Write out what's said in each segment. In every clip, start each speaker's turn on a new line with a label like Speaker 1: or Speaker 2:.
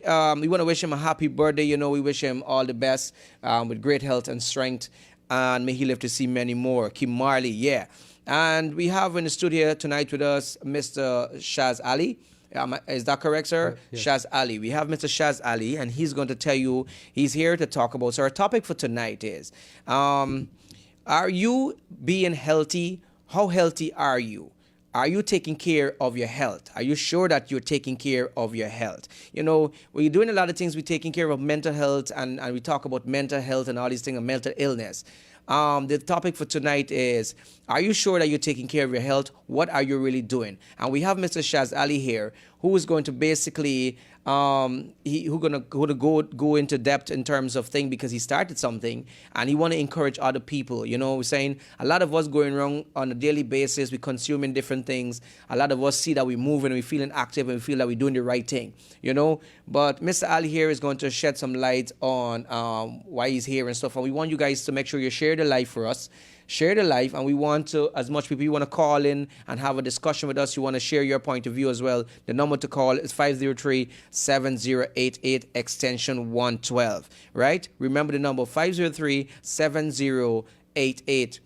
Speaker 1: we want to wish him a happy birthday. You know, we wish him all the best with great health and strength, and may he live to see many more. Kim Marley, yeah. And we have in the studio tonight with us Mr. Shaz Ali. Is that correct, sir?
Speaker 2: Yes.
Speaker 1: Shaz Ali. We have Mr. Shaz Ali, and he's going to tell you, he's here to talk about. So our topic for tonight is, are you being healthy? How healthy are you? Are you taking care of your health? Are you sure that you're taking care of your health? You know, we're doing a lot of things. We're taking care of mental health, and we talk about mental health and all these things, and mental illness. The topic for tonight is, are you sure that you're taking care of your health? What are you really doing? And we have Mr. Shaz Ali here, who is going to basically who's gonna go into depth in terms of thing, because he started something and he want to encourage other people. You know, we're saying a lot of us going wrong on a daily basis. We consuming different things. A lot of us see that we're moving and we're feeling active and we feel that we're doing the right thing. You know, but Mr. Ali here is going to shed some light on why he's here and stuff. And we want you guys to make sure you share the life for us. Share the life, and we want to, as much people you want to call in and have a discussion with us, you want to share your point of view as well. The number to call is 503-7088 extension 112, right? Remember the number 503-7088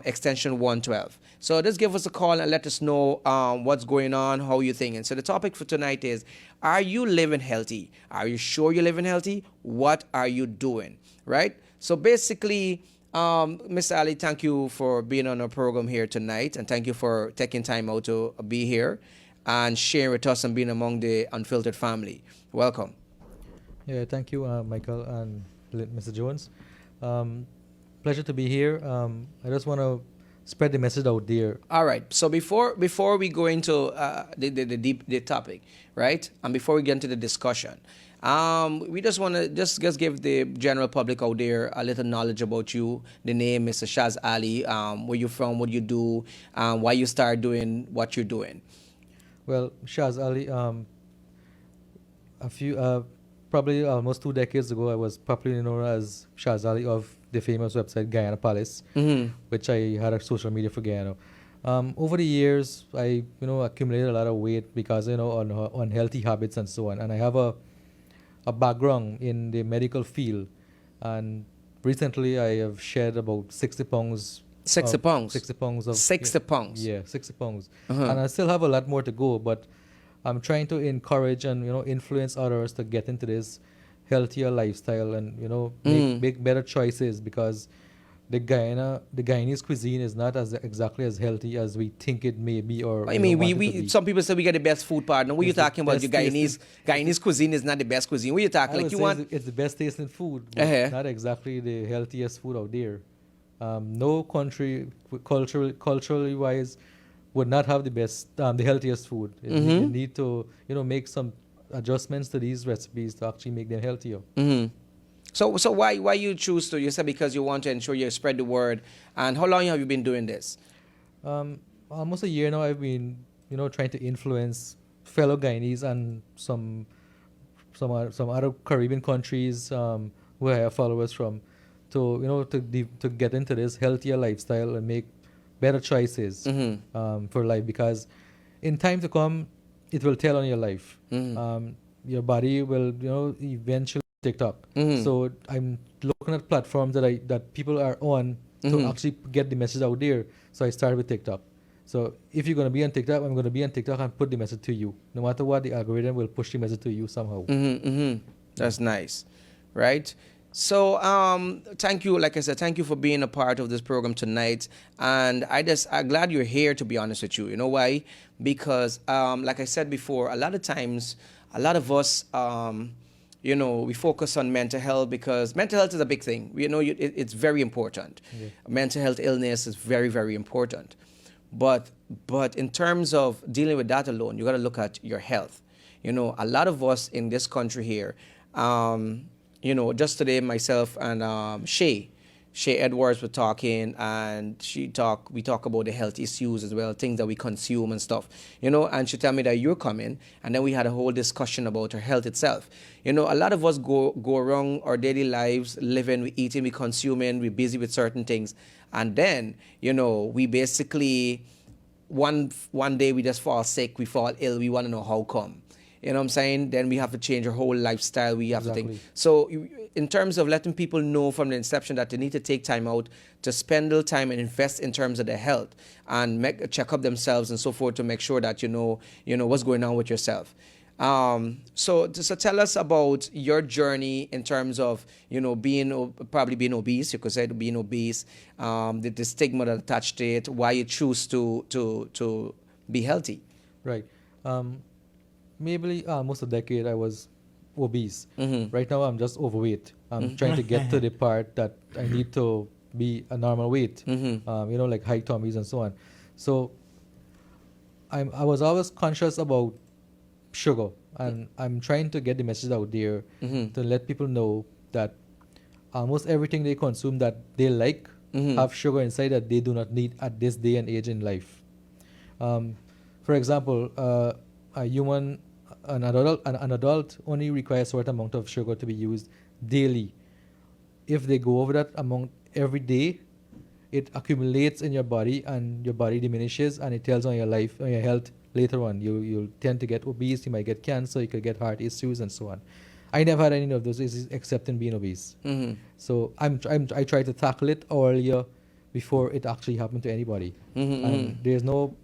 Speaker 1: extension 112. So just give us a call and let us know what's going on, how you're thinking. So the topic for tonight is, are you living healthy? Are you sure you're living healthy? What are you doing, right? So basically, Mr. Ali, thank you for being on our program here tonight, and thank you for taking time out to be here and sharing with us and being among the Unfiltered family. Welcome.
Speaker 2: Yeah, thank you, Michael and Mr. Jones. Pleasure to be here. I just want to spread the message out there.
Speaker 1: All right. So before we go into the topic, right, and before we get into the discussion, we just want to just give the general public out there a little knowledge about you. The name, Mr. Shaz Ali, where you from, what you do, why you start doing what you're doing.
Speaker 2: Well, Shaz Ali, probably almost 2 decades ago, I was popularly known as Shaz Ali of the famous website Guyana Palace, which I had a social media for Guyana. Over the years, I accumulated a lot of weight because on unhealthy habits and so on, and I have a background in the medical field, and recently I have shed about 60 pounds.
Speaker 1: 60 pounds?
Speaker 2: 60 pounds of...
Speaker 1: 60 pounds?
Speaker 2: Yeah, 60 pounds. And I still have a lot more to go, but I'm trying to encourage and, influence others to get into this healthier lifestyle and, make better choices, because the Guyanese cuisine is not exactly as healthy as we think it may be. Or
Speaker 1: I mean, we some people say we get the best food partner. What are you talking about? Your Guyanese cuisine is not the best cuisine. What are you talking like? You want?
Speaker 2: It's the best tasting food, but not exactly the healthiest food out there. No country, culturally wise, would not have the best, the healthiest food. You need to, make some adjustments to these recipes to actually make them healthier.
Speaker 1: So why you choose to? You said because you want to ensure you spread the word. And how long have you been doing this?
Speaker 2: Almost a year now. I've been, trying to influence fellow Guyanese and some other Caribbean countries who I have followers from, to get into this healthier lifestyle and make better choices for life, because in time to come, it will tell on your life. Your body will, eventually TikTok. So I'm looking at platforms that people are on to actually get the message out there. So I started with TikTok. So if you're going to be on TikTok, I'm going to be on TikTok and put the message to you. No matter what, the algorithm will push the message to you somehow.
Speaker 1: That's nice, right? So thank you, like I said, thank you for being a part of this program tonight. And I'm glad you're here, to be honest with you. You know why? Because like I said before, a lot of times, a lot of us, we focus on mental health because mental health is a big thing. It's very important. Yeah. Mental health illness is very, very important. But in terms of dealing with that alone, you got to look at your health. A lot of us in this country here, just today, myself and Shay Edwards were talking, and we talk about the health issues as well, things that we consume and stuff, and she told me that you're coming, and then we had a whole discussion about her health itself. A lot of us go around our daily lives, living, we eating, we consuming, we're busy with certain things, and then, we basically, one day we just fall sick, we fall ill, we want to know how come. you know what I'm saying, then we have to change our whole lifestyle. We have to
Speaker 2: Exactly.
Speaker 1: think. So in terms of letting people know from the inception that they need to take time out to spend a little time and invest in terms of their health and check up themselves and so forth to make sure that you know what's going on with yourself. So tell us about your journey in terms of probably being obese. You could say being obese, the stigma that attached to it, why you choose to be healthy.
Speaker 2: Right. Um, Maybe almost a decade I was obese. Right now I'm just overweight. I'm trying to get to the part that I need to be a normal weight. Like high tummies and so on. So I was always conscious about sugar, and I'm trying to get the message out there to let people know that almost everything they consume that they like have sugar inside that they do not need at this day and age in life. For example, an adult only requires a certain amount of sugar to be used daily. If they go over that amount every day, it accumulates in your body and your body diminishes, and it tells on your life, on your health later on. You'll tend to get obese, you might get cancer, you could get heart issues and so on. I never had any of those issues except in being obese. So I try to tackle it earlier before it actually happened to anybody. And there's no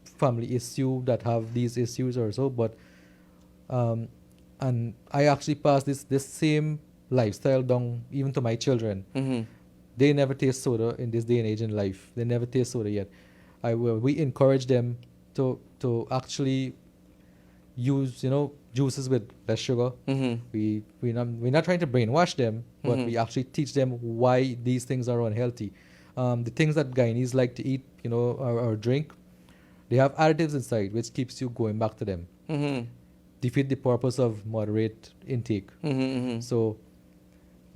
Speaker 2: family issue that have these issues or so, but and I actually passed this same lifestyle down even to my children. They never taste soda in this day and age in life. They never taste soda yet. We encourage them to actually use juices with less sugar. We're not trying to brainwash them, but we actually teach them why these things are unhealthy. The things that Guyanese like to eat, or drink, they have additives inside which keeps you going back to them. Defeat the purpose of moderate intake. So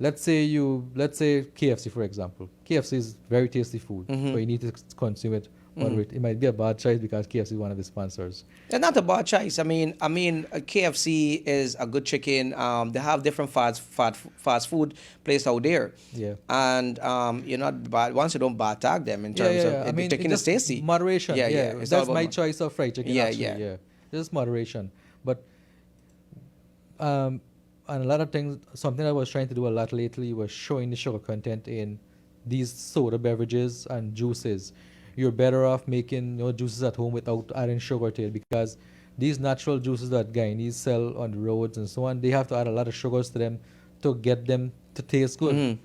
Speaker 2: let's say KFC, for example. KFC is very tasty food, but you need to consume it moderate. It might be a bad choice because KFC is one of the sponsors.
Speaker 1: It's not a bad choice. I mean, KFC is a good chicken. They have different fast food place out there.
Speaker 2: Yeah.
Speaker 1: And you're not bad once you don't bad tag them in terms of
Speaker 2: I mean,
Speaker 1: chicken is tasty.
Speaker 2: Moderation.
Speaker 1: Yeah. It's all
Speaker 2: That's
Speaker 1: about
Speaker 2: my choice of fried chicken.
Speaker 1: Yeah,
Speaker 2: actually.
Speaker 1: yeah.
Speaker 2: Just moderation. But and a lot of things. Something I was trying to do a lot lately was showing the sugar content in these soda beverages and juices. You're better off making juices at home without adding sugar to it, because these natural juices that Guyanese sell on the roads and so on, they have to add a lot of sugars to them to get them to taste good.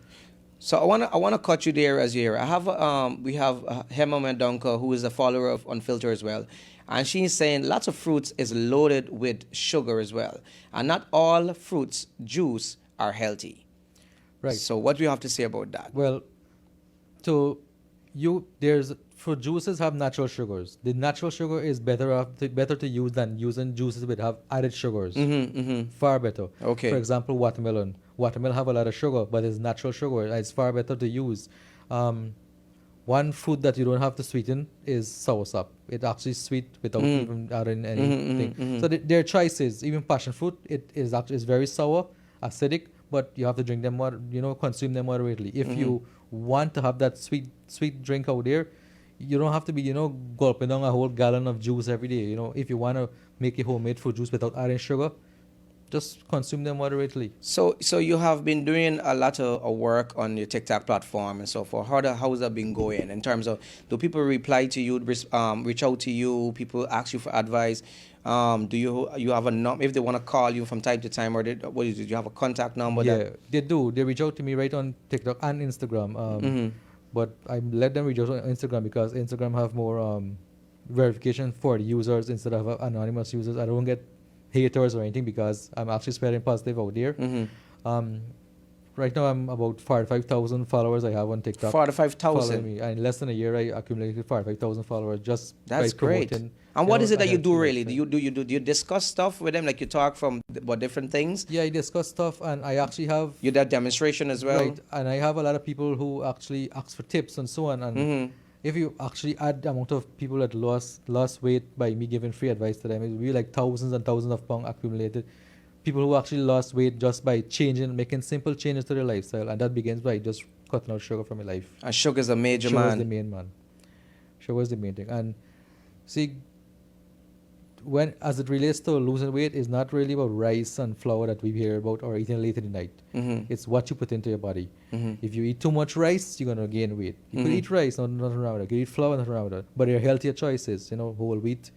Speaker 1: So I wanna cut you there as you're here. We have Hema Mendonca, who is a follower of Unfiltered as well, and she's saying lots of fruits is loaded with sugar as well, and not all fruits juice are healthy.
Speaker 2: Right.
Speaker 1: So what do you have to say about that?
Speaker 2: Well, for juices have natural sugars. The natural sugar is better to use than using juices that have added sugars. Far better.
Speaker 1: Okay.
Speaker 2: For example, watermelon. Watermelon have a lot of sugar, but it's natural sugar. It's far better to use. One food that you don't have to sweeten is soursop. It actually sweet without even adding anything. So there are choices. Even passion fruit, it is very sour, acidic, but you have to drink them consume them moderately. If you want to have that sweet drink out there, you don't have to be gulping down a whole gallon of juice every day. If you want to make a homemade fruit juice without adding sugar, just consume them moderately.
Speaker 1: So you have been doing a lot of work on your TikTok platform and so forth. How's that been going in terms of, do people reply to you, reach out to you, people ask you for advice? Do you have a number if they want to call you from time to time, or do you have a contact number?
Speaker 2: Yeah, they do. They reach out to me right on TikTok and Instagram. But I let them reach out on Instagram because Instagram have more verification for the users instead of anonymous users. I don't get haters or anything because I'm actually spreading positive out there. Right now I'm about 45,000 followers I have on TikTok.
Speaker 1: 45,000.
Speaker 2: And in less than a year I accumulated 45,000 followers just
Speaker 1: That's
Speaker 2: by
Speaker 1: great.
Speaker 2: promoting.
Speaker 1: And what is it that you do
Speaker 2: healthy
Speaker 1: really?
Speaker 2: lifestyle.
Speaker 1: Do you discuss stuff with them, like you talk about different things?
Speaker 2: Yeah, I discuss stuff, and I actually have
Speaker 1: You did demonstration as well.
Speaker 2: right, and I have a lot of people who actually ask for tips and so on. And if you actually add the amount of people that lost weight by me giving free advice to them, it will be like thousands and thousands of pounds accumulated. People who actually lost weight just by making simple changes to their lifestyle, and that begins by just cutting out sugar from your life.
Speaker 1: And sugar is a major
Speaker 2: Sugar is
Speaker 1: man.
Speaker 2: the main man. Sugar is the main thing. And see, when as it relates to losing weight, it's not really about rice and flour that we hear about or eating late in the night. It's what you put into your body. If you eat too much rice, you're gonna gain weight. You could eat rice, nothing wrong with it. You could eat flour, nothing wrong with it. But your healthier choices, whole wheat,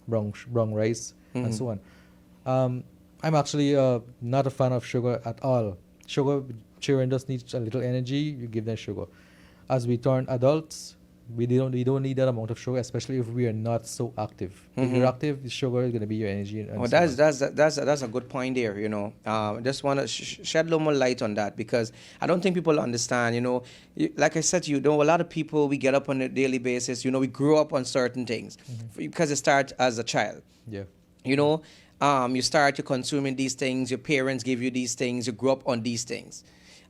Speaker 2: brown rice, and so on. I'm actually not a fan of sugar at all. Children just need a little energy. You give them sugar. As we turn adults, we don't need that amount of sugar, especially if we are not so active. If you're active, the sugar is going to be your energy. And
Speaker 1: Oh, that's a good point there. Just want to shed a little more light on that, because I don't think people understand. Like I said to you, a lot of people, we get up on a daily basis. We grow up on certain things because it starts as a child.
Speaker 2: Yeah.
Speaker 1: You start consuming these things. Your parents give you these things. You grow up on these things.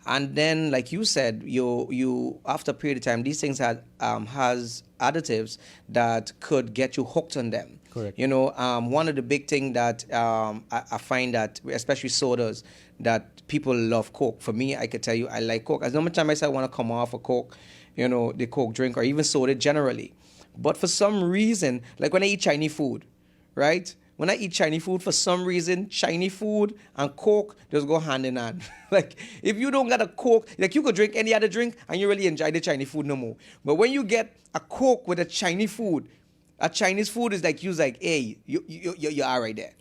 Speaker 1: And then, like you said, you after a period of time, these things has additives that could get you hooked on them.
Speaker 2: Correct.
Speaker 1: One of the big thing that I find that, especially sodas, that people love Coke. For me, I could tell you I like Coke. As no much time I say I want to come off a Coke, the Coke drink, or even soda generally. But for some reason, like when I eat Chinese food, right? When I eat Chinese food, for some reason, Chinese food and Coke just go hand in hand. Like, if you don't get a Coke, like you could drink any other drink and you really enjoy the Chinese food no more. But when you get a Coke with a Chinese food is like, hey, you are right there.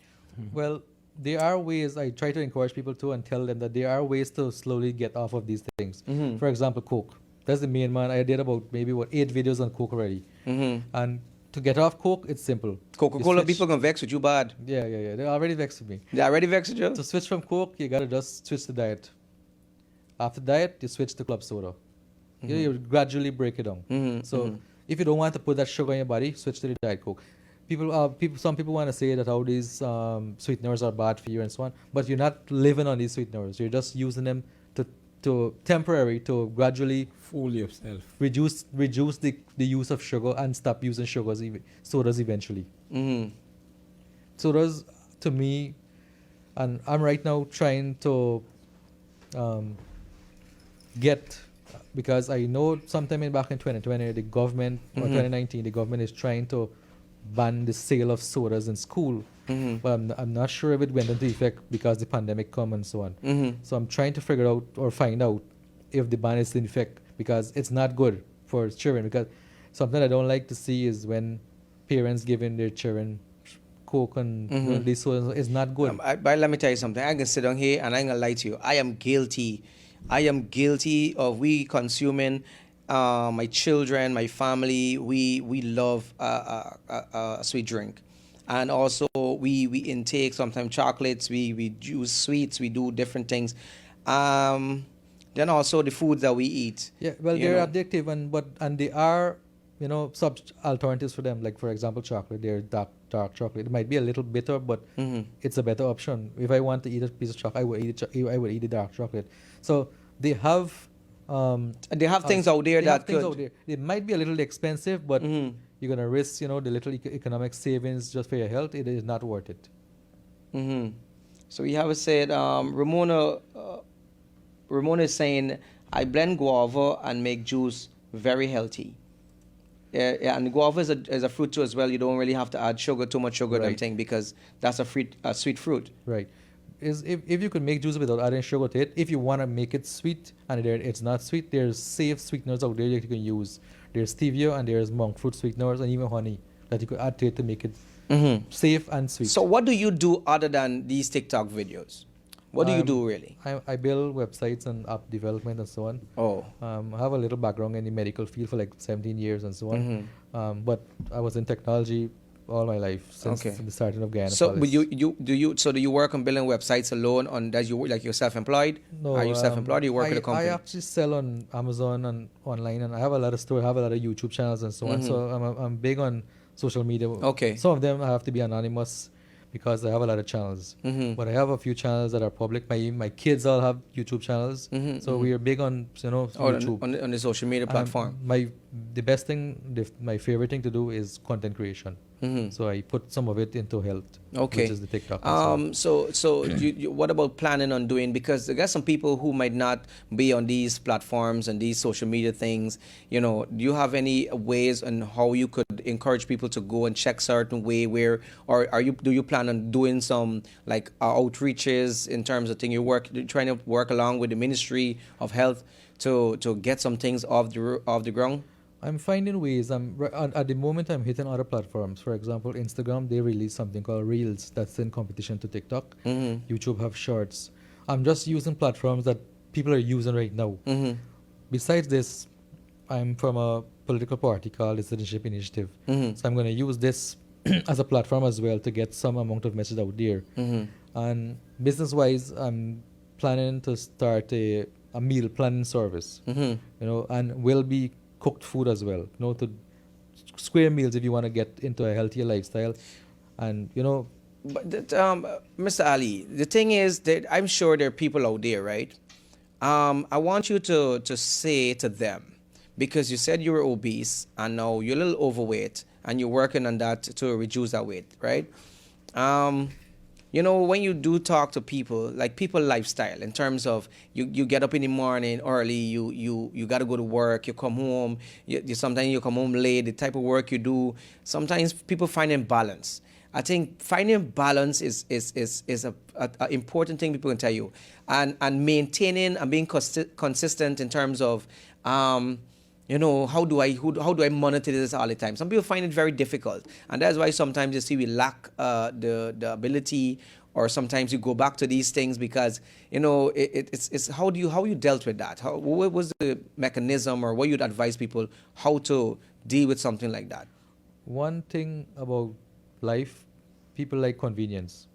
Speaker 2: Well, there are ways. I try to encourage people to and tell them that there are ways to slowly get off of these things. For example, Coke. That's the main one. I did maybe 8 videos on Coke already. And to get off Coke, it's simple.
Speaker 1: Coca-Cola people can vex with you bad.
Speaker 2: Yeah. They're already vexed with me.
Speaker 1: They already vexed with you?
Speaker 2: To switch from Coke, you got to just switch the diet. After diet, you switch to club soda. You gradually break it down. So if you don't want to put that sugar in your body, switch to the Diet Coke. Some people want to say that all these sweeteners are bad for you and so on, but you're not living on these sweeteners. You're just using them to gradually
Speaker 3: Fool yourself.
Speaker 2: reduce the use of sugar and stop using sodas eventually. Sodas, to me, and I'm right now trying to because I know sometime back in 2020, the government, or 2019, the government is trying to ban the sale of sodas in school. But I'm not sure if it went into effect because the pandemic come and so on. So I'm trying to figure out or find out if the ban is in effect, because it's not good for children. Because something I don't like to see is when parents giving their children Coke and these sodas. It's not good.
Speaker 1: But let me tell you something. I can sit down here and I ain't gonna lie to you. I am guilty of we consuming. My children, my family, we love a sweet drink. And also we intake sometimes chocolates, we use sweets, we do different things. Then also the foods that we eat.
Speaker 2: Yeah, well, they're addictive, and they are, sub alternatives for them. Like, for example, chocolate. They're dark chocolate. It might be a little bitter, but it's a better option. If I want to eat a piece of chocolate, I would eat the dark chocolate. So they have
Speaker 1: things out there that could.
Speaker 2: It might be a little expensive, but you're gonna risk, the little economic savings just for your health. It is not worth it.
Speaker 1: So we have said, Ramona is saying, I blend guava and make juice very healthy. And guava is a fruit too as well. You don't really have to add too much sugar,
Speaker 2: Right.
Speaker 1: thing, because that's a sweet fruit.
Speaker 2: Right. If you could make juice without adding sugar to it, if you want to make it sweet and it's not sweet, there's safe sweeteners out there that you can use. There's stevia and there's monk fruit sweeteners and even honey that you could add to it to make it safe and sweet.
Speaker 1: So what do you do other than these TikTok videos? What do you do really?
Speaker 2: I build websites and app development and so on.
Speaker 1: Oh.
Speaker 2: I have a little background in the medical field for like 17 years and so on. But I was in technology all my life since the starting of Guyana.
Speaker 1: So, but do you work on building websites alone? You're self-employed?
Speaker 2: No,
Speaker 1: Are you self-employed? Or you work with a company?
Speaker 2: I actually sell on Amazon and online, and I have a lot of stores, have a lot of YouTube channels and so on. So I'm big on social media.
Speaker 1: Okay.
Speaker 2: Some of them I have to be anonymous because I have a lot of channels. But I have a few channels that are public. My kids all have YouTube channels. So we are big on YouTube.
Speaker 1: On the social media platform.
Speaker 2: The best thing, my favorite thing to do is content creation. So I put some of it into health, which is the TikTok.
Speaker 1: So what about planning on doing? Because there are some people who might not be on these platforms and these social media things. Do you have any ways on how you could encourage people to go and check certain way where, or are you do you plan on doing some like outreaches in terms of thing you're trying to work along with the Ministry of Health to get some things off the ground?
Speaker 2: I'm finding ways. At the moment I'm hitting other platforms. For example, Instagram, they release something called Reels that's in competition to TikTok. YouTube have Shorts. I'm just using platforms that people are using right now. Besides this, I'm from a political party called the Citizenship Initiative. So I'm going to use this as a platform as well to get some amount of message out there. And business-wise, I'm planning to start a meal planning service. And will be cooked food as well. To square meals if you want to get into a healthier lifestyle. And,
Speaker 1: But Mr. Ali, the thing is that I'm sure there are people out there, right? I want you to say to them, because you said you were obese and now you're a little overweight and you're working on that to reduce that weight, right? When you do talk to people, like people lifestyle in terms of you get up in the morning early, you got to go to work, you come home, sometimes you come home late, the type of work you do, sometimes people finding balance. I think finding balance is a important thing people can tell you, and maintaining and being consistent in terms of, how do I monitor this all the time? Some people find it very difficult, and that's why sometimes you see we lack the ability, or sometimes you go back to these things because it's how you dealt with that? What was the mechanism, or what you'd advise people how to deal with something like that?
Speaker 2: One thing about life, people like convenience.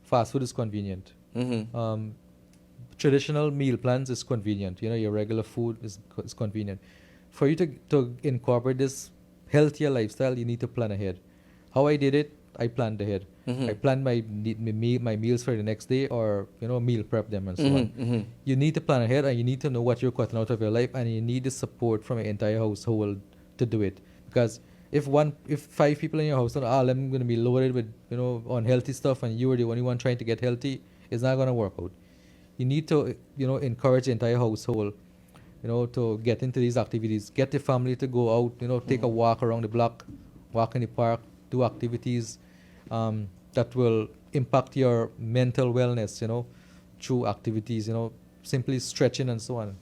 Speaker 2: Fast food is convenient. Traditional meal plans is convenient. Your regular food is convenient. For you to incorporate this healthier lifestyle, you need to plan ahead. How I did it, I planned ahead. I planned my meals for the next day, or meal prep them and so on. You need to plan ahead, and you need to know what you're cutting out of your life, and you need the support from your entire household to do it. Because if 5 people in your house and all them going to be loaded with unhealthy stuff, and you are the only one trying to get healthy, it's not going to work out. You need to encourage the entire household to get into these activities. Get the family to go out, take a walk around the block, walk in the park, do activities that will impact your mental wellness, through activities, simply stretching and so on.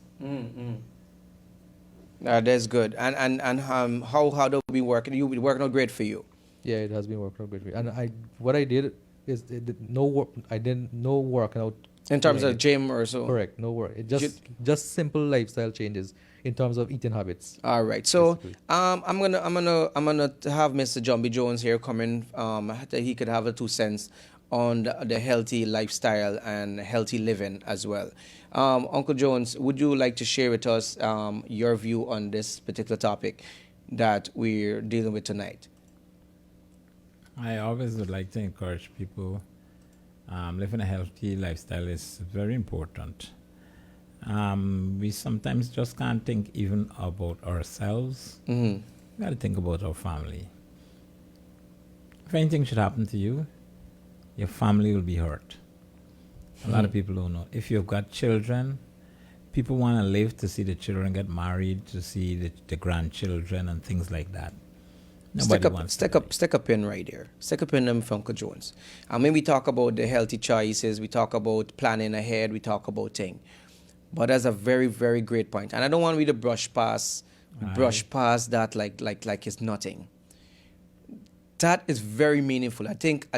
Speaker 1: That's good. And how do we work? You been working out great for you.
Speaker 2: Yeah, it has been working out great for me. And what I did is I didn't no working out
Speaker 1: In terms of gym or so.
Speaker 2: Correct, no work. It just simple lifestyle changes in terms of eating habits.
Speaker 1: All right. So I'm gonna have Mr. Jumbie Jones here coming. That he could have a 2 cents on the healthy lifestyle and healthy living as well. Uncle Jones, would you like to share with us your view on this particular topic that we're dealing with tonight?
Speaker 3: I always would like to encourage people. Living a healthy lifestyle is very important. We sometimes just can't think even about ourselves. We got to think about our family. If anything should happen to you, your family will be hurt. A lot of people don't know. If you've got children, people want to live to see the children get married, to see the grandchildren and things like that.
Speaker 1: Stick a pin right there. Stick a pin in Uncle Jones. And when we talk about the healthy choices, we talk about planning ahead, we talk about things. But that's a very, very great point. And I don't want you to brush past that like it's nothing. That is very meaningful. I think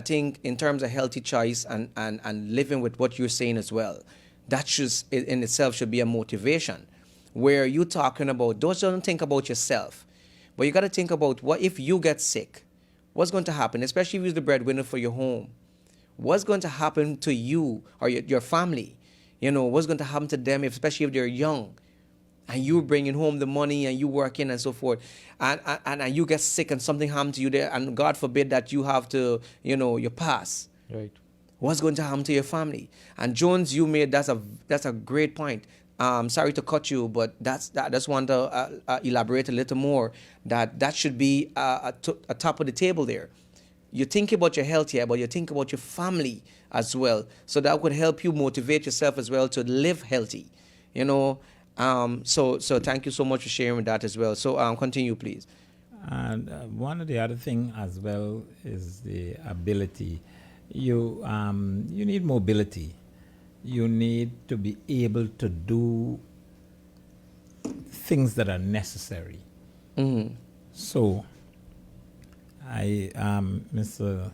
Speaker 1: in terms of healthy choice and living with what you're saying as well, that should in itself should be a motivation. Where you're talking about, don't think about yourself. But you got to think about what if you get sick? What's going to happen? Especially if you're the breadwinner for your home. What's going to happen to you or your family? What's going to happen to them, especially if they're young? And you bringing home the money and you working and so forth. And you get sick and something happens to you there. And God forbid that you have to, you pass.
Speaker 2: Right.
Speaker 1: What's going to happen to your family? And Jones, you made that's a great point. Sorry to cut you, but I just want to elaborate a little more. That should be a top of the table there. You think about your health here, but you think about your family as well. So that would help you motivate yourself as well to live healthy. So thank you so much for sharing that as well. So continue, please.
Speaker 3: And one of the other thing as well is the ability. You need mobility. You need to be able to do things that are necessary. So, Mr.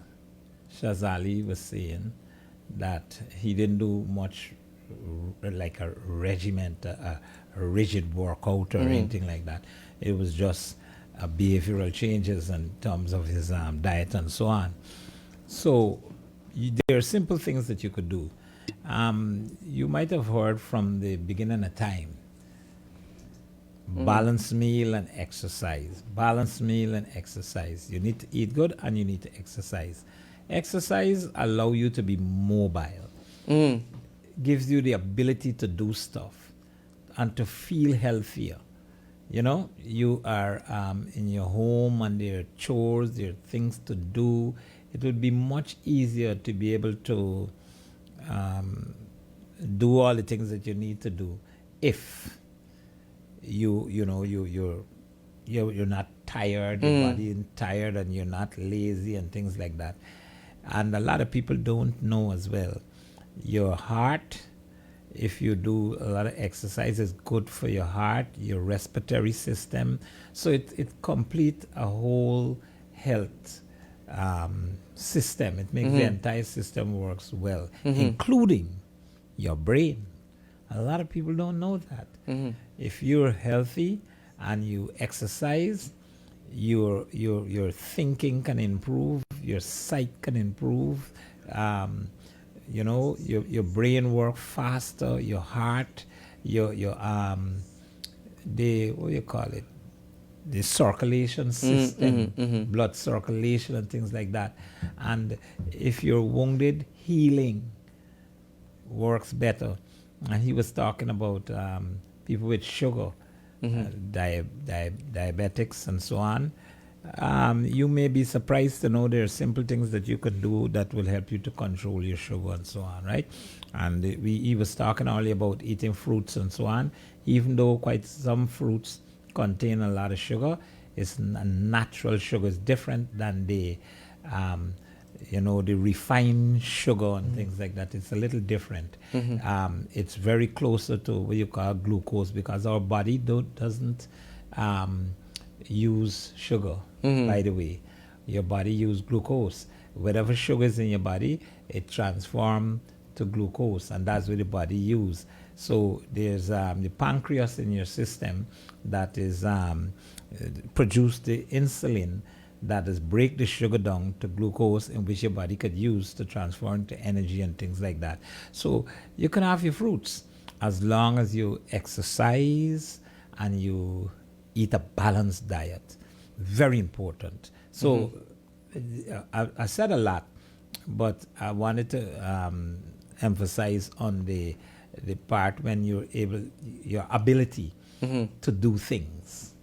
Speaker 3: Shazali was saying that he didn't do much like a regiment, a rigid workout or anything like that. It was just behavioral changes in terms of his diet and so on. So there are simple things that you could do. You might have heard from the beginning of time, balanced meal and exercise. Balanced meal and exercise. You need to eat good and you need to exercise. Exercise allow you to be mobile. Gives you the ability to do stuff and to feel healthier. You know, you are in your home and there are chores, there are things to do. It would be much easier to be able to do all the things that you need to do if you're not tired, your body isn't tired, and you're not lazy and things like that. And a lot of people don't know as well. Your heart, if you do a lot of exercise, is good for your heart, your respiratory system. So it complete a whole health system. It makes the entire system works well, including your brain. A lot of people don't know that. If you're healthy and you exercise, your thinking can improve, your sight can improve. Your brain work faster, your heart, your the what do you call it? The circulation system, blood circulation and things like that. And if you're wounded, healing works better. And he was talking about people with sugar, diabetics and so on. You may be surprised to know there are simple things that you can do that will help you to control your sugar and so on, right? And he was talking earlier about eating fruits and so on. Even though quite some fruits contain a lot of sugar, it's a natural sugar. It's different than the refined sugar and things like that. It's a little different. It's very closer to what you call glucose, because our body doesn't use sugar, by the way. Your body uses glucose. Whatever sugar is in your body, it transforms to glucose, and that's what the body uses. So there's the pancreas in your system that is produce the insulin that is break the sugar down to glucose, in which your body could use to transform into energy and things like that. So you can have your fruits as long as you exercise and you eat a balanced diet. Very important. So I said a lot, but I wanted to emphasize on the part when you're able, your ability to do things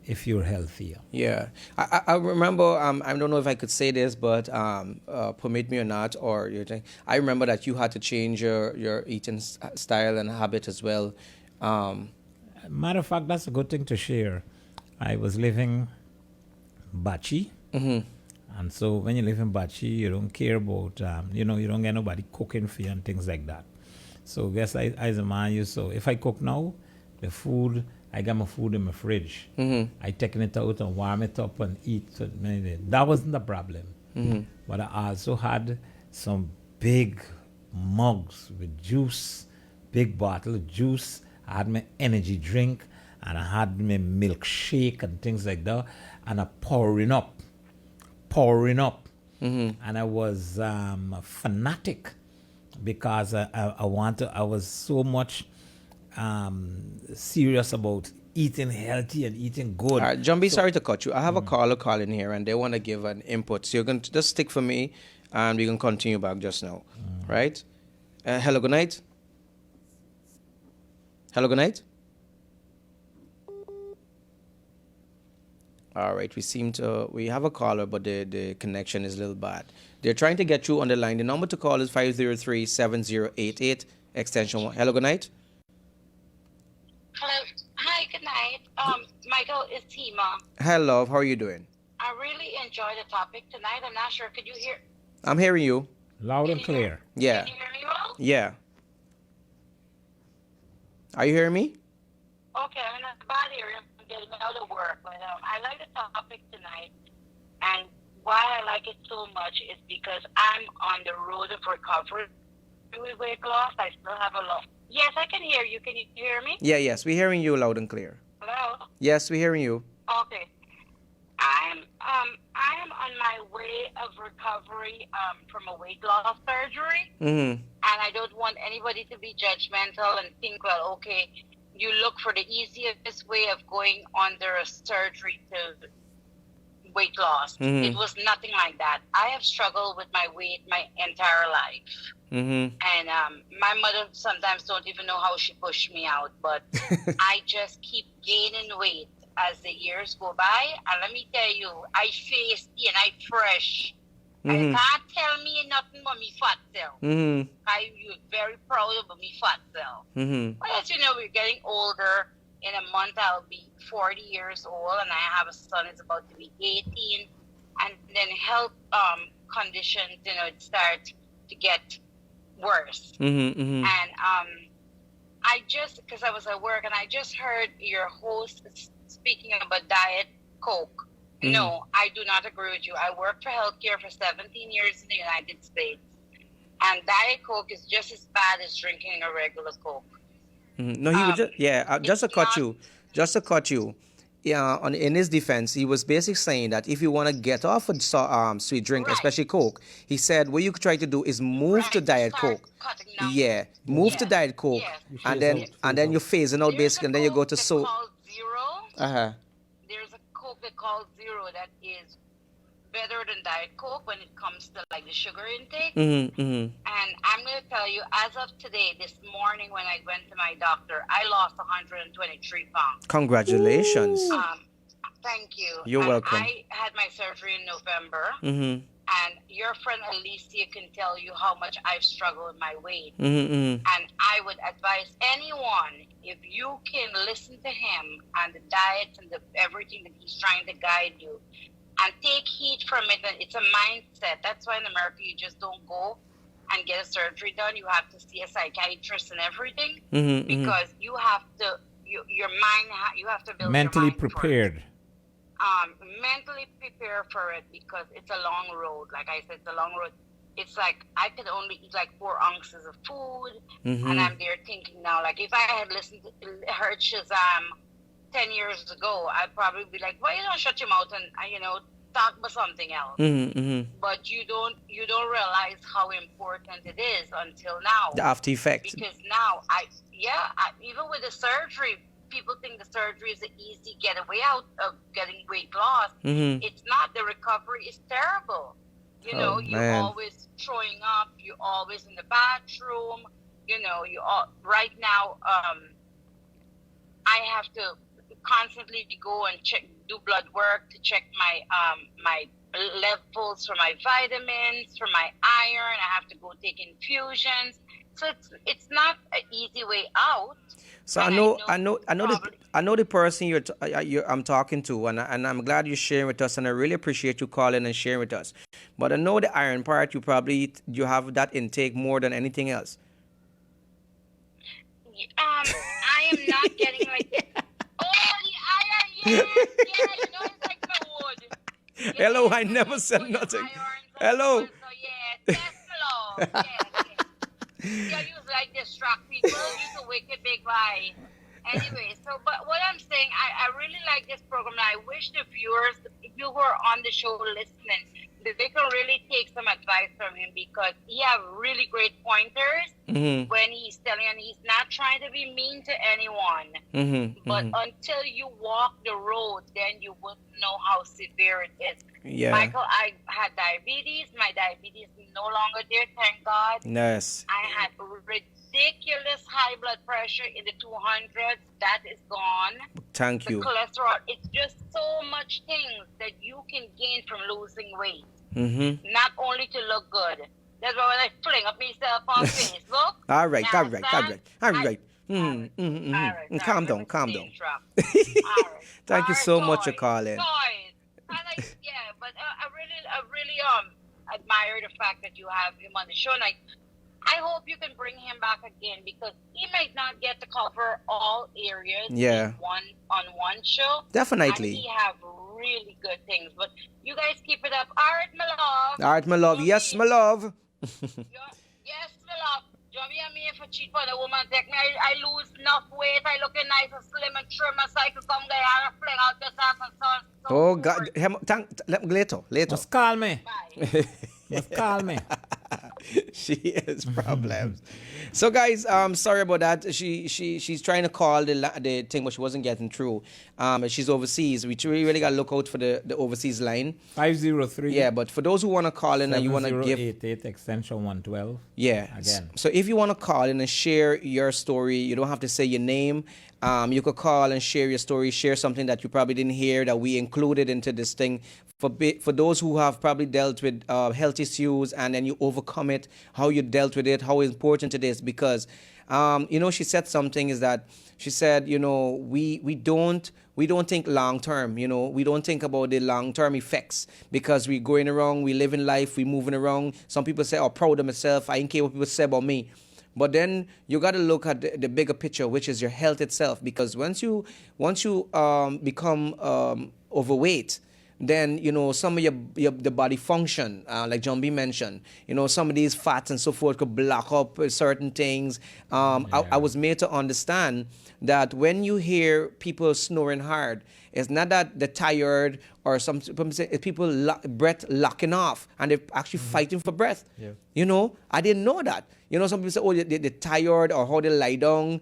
Speaker 3: if you're healthier.
Speaker 1: Yeah, I remember. I don't know if I could say this, but permit me or not, or your thing. I remember that you had to change your eating style and habit as well.
Speaker 3: Matter of fact, that's a good thing to share. I was living Bachi, and so when you live in Bachi, you don't care about you don't get nobody cooking for you and things like that. So guess I as a man, so if I cook now, the food, I got my food in my fridge. I taking it out and warm it up and eat. So that wasn't the problem. But I also had some big mugs with juice, big bottle of juice. I had my energy drink, and I had my milkshake and things like that, and I pouring up. And I was a fanatic because I was so much serious about eating healthy and eating good.
Speaker 1: All right, John B, sorry to cut you. I have a caller calling here, and they want to give an input. So you're going to just stick for me, and we can continue back just now. Right? Hello, good night. Hello, good night. All right, we have a caller, but the connection is a little bad. They're trying to get you on the line. The number to call is 503-7088, extension 1. Hello, good night.
Speaker 4: Hello. Hi, good night. Michael, it's Tima.
Speaker 1: Hi, love. How are you doing?
Speaker 4: I really enjoy the topic tonight. I'm not sure. Could you hear?
Speaker 1: I'm hearing you.
Speaker 3: Loud
Speaker 4: Can
Speaker 3: and
Speaker 4: you hear?
Speaker 3: clear.
Speaker 1: Yeah.
Speaker 4: Can you hear me well?
Speaker 1: Yeah. Are you hearing me?
Speaker 4: Okay, I'm in a bad area. I'm getting out of work, but I like the topic tonight. And why I like it so much is because I'm on the road of recovery with weight loss. I still have a lot. Yes, I can hear you. Can you hear me?
Speaker 1: Yeah, yes. We're hearing you loud and clear.
Speaker 4: Hello?
Speaker 1: Yes, we're hearing you.
Speaker 4: Okay. I am on my way of recovery from a weight loss surgery.
Speaker 1: Mm-hmm.
Speaker 4: And I don't want anybody to be judgmental and think, well, okay, you look for the easiest way of going under a surgery to weight loss.
Speaker 1: Mm-hmm.
Speaker 4: It was nothing like that. I have struggled with my weight my entire life.
Speaker 1: Mm-hmm.
Speaker 4: And my mother sometimes don't even know how she pushed me out, but I just keep gaining weight as the years go by. And let me tell you, I face and I fresh.
Speaker 1: Mm-hmm.
Speaker 4: I can't tell me nothing but me fat cell.
Speaker 1: Mm-hmm.
Speaker 4: I'm very proud of me fat cell.
Speaker 1: Mm-hmm.
Speaker 4: But as you know, we're getting older. In a month, I'll be 40 years old, and I have a son who's about to be 18. And then health conditions, it start to get worse.
Speaker 1: Mm-hmm. Mm-hmm.
Speaker 4: And I just, because I was at work, and I just heard your host speaking about Diet Coke.
Speaker 1: Mm-hmm.
Speaker 4: No, I do not agree with you. I worked for healthcare for 17 years in the United States, and Diet Coke is just as bad as drinking a regular Coke.
Speaker 1: Mm-hmm. No, he was just to cut
Speaker 4: not-
Speaker 1: you. Just to cut you. Yeah, in his defense, he was basically saying that if you want to get off of sweet drink,
Speaker 4: Right.
Speaker 1: especially Coke, he said what you could try to do is move to
Speaker 4: Right,
Speaker 1: Diet
Speaker 4: start
Speaker 1: Coke.
Speaker 4: cutting down.
Speaker 1: Yeah, move to
Speaker 4: Yes,
Speaker 1: Diet Coke,
Speaker 4: yes.
Speaker 2: You
Speaker 1: and
Speaker 2: phase
Speaker 1: then
Speaker 2: out.
Speaker 1: you're phasing out
Speaker 4: There's
Speaker 1: basically,
Speaker 4: a
Speaker 1: and then you go
Speaker 4: Coke
Speaker 1: to
Speaker 4: that's
Speaker 1: so.
Speaker 4: called Zero.
Speaker 1: Uh-huh.
Speaker 4: There's a Coke that called Zero that is better than Diet Coke when it comes to like the sugar intake.
Speaker 1: Mm-hmm. Mm-hmm.
Speaker 4: And I'm going to tell you, as of today, this morning when I went to my doctor, I lost 123 pounds.
Speaker 1: Congratulations.
Speaker 4: Thank you.
Speaker 1: You're
Speaker 4: And
Speaker 1: welcome.
Speaker 4: I had my surgery in November,
Speaker 1: Mm-hmm.
Speaker 4: and your friend Alicia can tell you how much I've struggled with my weight.
Speaker 1: Mm-hmm.
Speaker 4: And I would advise anyone, if you can listen to him and the diet and everything that he's trying to guide you, and take heed from it. And it's a mindset. That's why in America you just don't go and get a surgery done. You have to see a psychiatrist and everything,
Speaker 1: Mm-hmm.
Speaker 4: because you have to. Your mind. You have to build
Speaker 3: Mentally
Speaker 4: your mind
Speaker 3: prepared.
Speaker 4: mentally prepare for it, because it's a long road. Like I said, it's a long road. It's like I could only eat like 4 ounces of food,
Speaker 1: Mm-hmm.
Speaker 4: and I'm there thinking now, like if I had heard Shazam 10 years ago, I'd probably be like, why you don't shut your mouth and talk about something else.
Speaker 1: Mm-hmm. Mm-hmm.
Speaker 4: But you don't realize how important it is until now.
Speaker 1: The after effects.
Speaker 4: Because now even with the surgery, people think the surgery is an easy getaway out of getting weight loss.
Speaker 1: Mm-hmm.
Speaker 4: It's not. The recovery is terrible.
Speaker 1: Oh,
Speaker 4: You're
Speaker 1: man.
Speaker 4: always throwing up. You're always in the bathroom. Right now, I have to constantly go and do blood work to check my levels for my vitamins, for my iron. I have to go take infusions. So it's not an easy way out.
Speaker 1: So
Speaker 4: And
Speaker 1: I know the person I'm talking to, and I'm glad you're sharing with us, and I really appreciate you calling and sharing with us. But I know the iron part, you have that intake more than anything else.
Speaker 4: I am not getting like oh the iron, yes, it's like my wood.
Speaker 1: Hello, I never said nothing. Hello.
Speaker 4: So yes, Lord. Yes. Yeah, you like distract people. You're a wicked big lie. Anyway, but what I'm saying, I really like this program. And I wish the viewers, if you were on the show listening, that they can really take some advice from him, because he have really great pointers
Speaker 1: Mm-hmm.
Speaker 4: when he's telling, and he's not trying to be mean to anyone.
Speaker 1: Mm-hmm.
Speaker 4: But
Speaker 1: Mm-hmm.
Speaker 4: until you walk the road, then you wouldn't know how severe it is.
Speaker 1: Yeah.
Speaker 4: Michael, I had diabetes. My diabetes is no longer there, thank God.
Speaker 1: Yes.
Speaker 4: I had ridiculous high blood pressure in the 200s. That is gone.
Speaker 1: Thank
Speaker 4: The
Speaker 1: you.
Speaker 4: cholesterol. It's just so much things that you can gain from losing weight.
Speaker 1: Mm-hmm.
Speaker 4: Not only to look good. That's why when I fling up myself on Facebook.
Speaker 1: All right.
Speaker 4: you
Speaker 1: All right.
Speaker 4: understand? All right. Sorry,
Speaker 1: Calm
Speaker 4: let
Speaker 1: down,
Speaker 4: me
Speaker 1: calm down.
Speaker 4: name drop. All right.
Speaker 1: Thank you
Speaker 4: Our
Speaker 1: so much for
Speaker 4: toys,
Speaker 1: calling.
Speaker 4: toys. And yeah, but I really admire the fact that you have him on the show. And I hope you can bring him back again because he might not get to cover all areas
Speaker 1: Yeah,
Speaker 4: in one show. And
Speaker 1: definitely.
Speaker 4: he have really good things. But you guys keep it up. All right, my love.
Speaker 1: All right, my love. Yes,
Speaker 4: Joby,
Speaker 1: my love.
Speaker 4: yes, my love. Joby and me for cheat for the woman take me. I lose enough weight. I looking nice and slim and trim and cycle come Guyana fling out just half and so
Speaker 1: Oh
Speaker 4: over.
Speaker 1: God, later, later.
Speaker 3: Must call me.
Speaker 4: Bye.
Speaker 3: Must call me.
Speaker 1: She has problems. So guys, sorry about that. She's trying to call the thing, but she wasn't getting through. She's overseas. We really gotta look out for the overseas line.
Speaker 3: 503.
Speaker 1: Yeah, but for those who wanna call in and you wanna give,
Speaker 3: 7088 extension 112.
Speaker 1: yeah.
Speaker 3: Again.
Speaker 1: So if you wanna call in and share your story, you don't have to say your name. You could call and share your story, share something that you probably didn't hear that we included into this thing. For those who have probably dealt with health issues and then you overcome it, how you dealt with it, how important it is. Because, she said something is that she said, we don't think long term. We don't think about the long term effects because we going around, we living life, we moving around. Some people say, "Oh, proud of myself. I don't care what people say about me." But then you got to look at the bigger picture, which is your health itself. Because once you become overweight, then some of the body function, like John B mentioned, some of these fats and so forth could block up certain things. I was made to understand that when you hear people snoring hard, it's not that they're tired or some people breath locking off and they're actually fighting for breath.
Speaker 2: Yeah.
Speaker 1: I didn't know that. Some people say, oh, they're tired or how they lie down,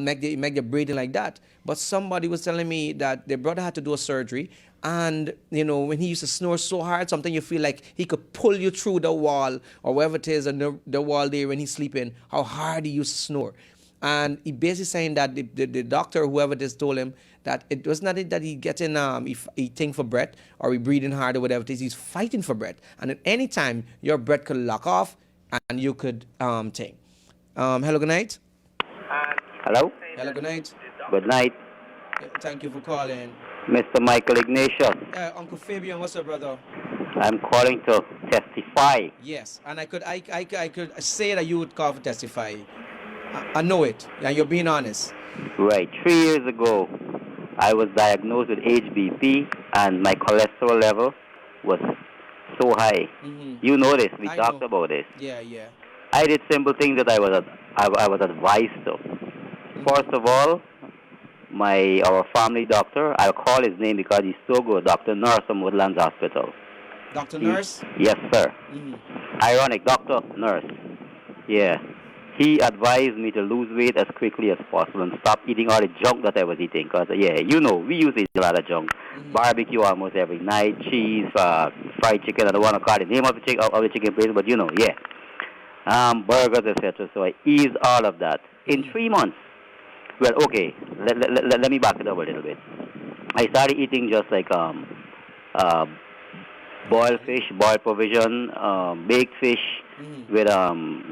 Speaker 1: make their breathing like that. But somebody was telling me that their brother had to do a surgery. And, when he used to snore so hard, sometimes you feel like he could pull you through the wall or wherever it is, and the wall there when he's sleeping, how hard he used to snore. And he basically saying that the doctor, whoever this told him, that it was not that he getting he think for breath or he breathing hard or whatever it is, he's fighting for breath. And at any time, your breath could lock off and you could think. Hello, good night.
Speaker 5: Hello?
Speaker 1: Hello, good night.
Speaker 5: Good night,
Speaker 1: Thank you for calling.
Speaker 5: Mr. Michael Ignatius.
Speaker 1: Uncle Fabian, what's up, brother?
Speaker 5: I'm calling to testify.
Speaker 1: Yes, and I could say that you would call for testify. I know it, and you're being honest.
Speaker 5: Right, 3 years ago, I was diagnosed with HBP and my cholesterol level was so high. You know this, we
Speaker 1: I
Speaker 5: talked
Speaker 1: know.
Speaker 5: about this.
Speaker 1: Yeah.
Speaker 5: I did simple things that I was advised to. First of all, our family doctor, I'll call his name because he's so good, Dr. Nurse from Woodlands Hospital.
Speaker 1: Dr. Nurse?
Speaker 5: Yes, sir. Ironic, Dr. Nurse. Yeah. He advised me to lose weight as quickly as possible and stop eating all the junk that I was eating. Because, we used to eat a lot of junk. Barbecue almost every night, cheese, fried chicken. I don't want to call the name of the chicken place, but burgers, etc. So I eased all of that. In 3 months, well, okay, let me back it up a little bit. I started eating just like boiled fish, boiled provision, baked fish with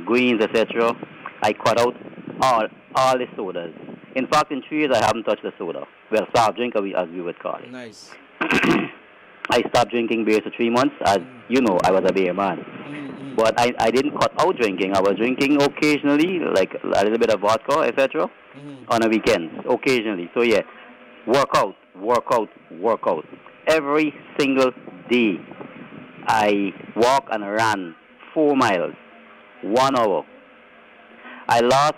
Speaker 5: greens, etc. I cut out all the sodas. In fact, in 3 years, I haven't touched the soda. Well, soft drink, as we would call it.
Speaker 1: Nice.
Speaker 5: I stopped drinking beer for 3 months. As you know, I was a beer man. But I didn't cut out drinking. I was drinking occasionally, like a little bit of vodka, etc. On the weekends, occasionally. So, yeah, work out. Every single day, I walk and ran 4 miles, 1 hour. I lost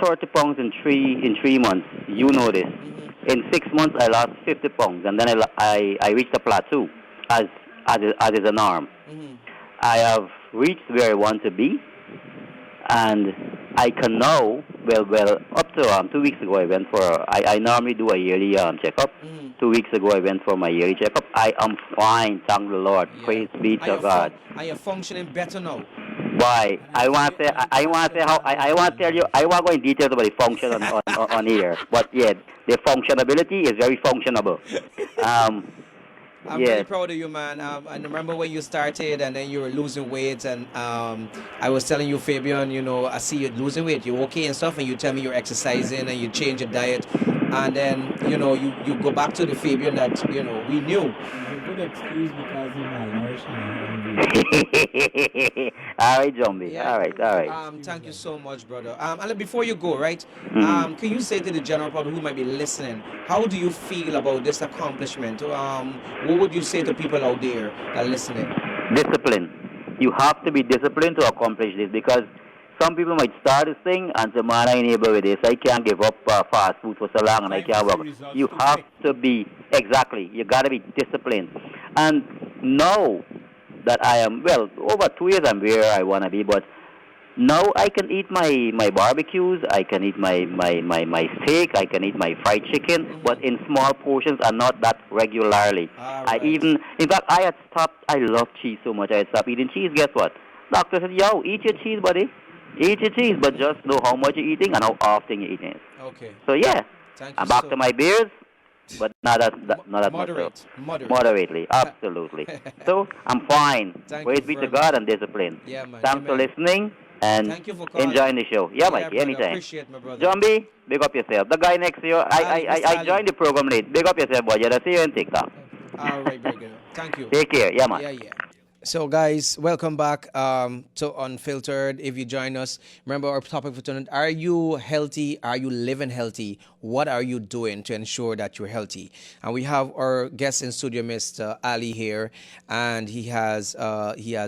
Speaker 5: 30 pounds in three months. You know this. In 6 months, I lost 50 pounds, and then I reached a plateau, as is a norm. I have reached where I want to be, and I can now, well, up to 2 weeks ago, I went for, I normally do a yearly checkup. 2 weeks ago, I went for my yearly checkup. I am fine, thank the Lord. Yeah. Praise be to God.
Speaker 1: Are you functioning better now?
Speaker 5: Why? I want to say how, I want to tell you, I won't go in details about the function on here, but yeah, the functionability is very functionable.
Speaker 1: I'm really
Speaker 5: Yes.
Speaker 1: proud of you, man. I remember when you started and then you were losing weight, and I was telling you, Fabian, I see you losing weight, you okay and stuff, and you tell me you're exercising and you change your diet, and then you go back to the Fabian that we knew.
Speaker 3: It's a good excuse because you're malnourished and hungry.
Speaker 5: All right, Zombie.
Speaker 1: Yeah.
Speaker 5: All right, all right.
Speaker 1: Thank you so much, brother. And before you go, right?
Speaker 5: Mhm.
Speaker 1: Can you say to the general public who might be listening, how do you feel about this accomplishment? What would you say to people out there that are listening?
Speaker 5: Discipline. You have to be disciplined to accomplish this because some people might start this thing and say, man, I ain't able with this. I can't give up fast food for so long and I
Speaker 3: Time to
Speaker 5: can't
Speaker 3: see
Speaker 5: work.
Speaker 3: results
Speaker 5: You
Speaker 3: too
Speaker 5: have
Speaker 3: quick.
Speaker 5: to be, exactly, you got to be disciplined. And now that I am, well, over 2 years I'm where I want to be, but now I can eat my barbecues, I can eat my steak, I can eat my fried chicken, but in small portions and not that regularly.
Speaker 1: All
Speaker 5: I
Speaker 1: right.
Speaker 5: even, in fact, I had stopped, I love cheese so much, I had stopped eating cheese. Guess what? Doctor said, yo, eat your cheese, buddy. Eat your cheese, but just know how much you're eating and how often you're eating it.
Speaker 1: Okay.
Speaker 5: So yeah,
Speaker 1: Thank you
Speaker 5: I'm back
Speaker 1: so
Speaker 5: to my beers, but not as not as much. So.
Speaker 1: moderate. Moderate.
Speaker 5: Moderately, absolutely. So I'm fine.
Speaker 1: Thank
Speaker 5: Praise
Speaker 1: you
Speaker 5: be to
Speaker 1: very
Speaker 5: God and discipline.
Speaker 1: Yeah, man.
Speaker 5: Thanks for
Speaker 1: Amen.
Speaker 5: listening and
Speaker 1: Thank you for calling.
Speaker 5: enjoying the show. Yeah, Mike,
Speaker 1: brother.
Speaker 5: anytime.
Speaker 1: Appreciate my brother.
Speaker 5: John B, big up yourself. The guy next to you,
Speaker 1: Ali, Mr.
Speaker 5: I
Speaker 1: Ali.
Speaker 5: joined the program late. Big up yourself, boy. I'll see you in TikTok.
Speaker 1: All right, very good. Thank you.
Speaker 5: Take care. Yeah, man.
Speaker 1: Yeah. So, guys, welcome back to Unfiltered. If you join us, remember our topic for tonight: are you healthy? Are you living healthy? What are you doing to ensure that you're healthy? And we have our guest in studio, Mr. Ali, here, and he has